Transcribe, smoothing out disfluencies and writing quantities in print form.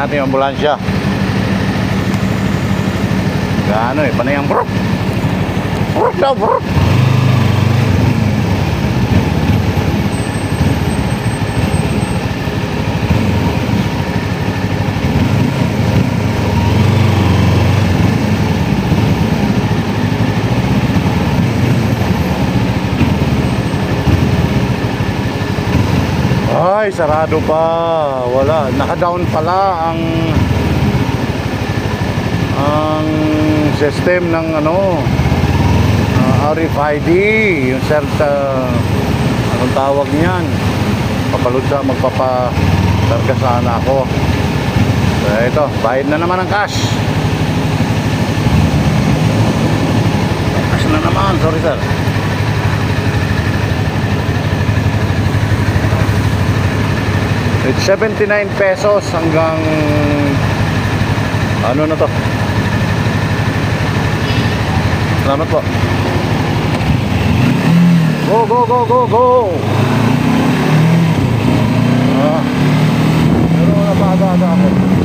natin yung ambulansya. Gaano eh, panay ang brok. Brok daw, brok. Ay, sarado pa. Wala, naka-down pala ang system ng ano, RFID, yung anong tawag niyan, papalod sa magpapatarga sana ako. So ito, bayad na naman ang cash. Cash na naman, sorry sir. It's 79 pesos hanggang ano na to. Salamat po. Go, go, go, go, go. Pero napaaga-aga ako.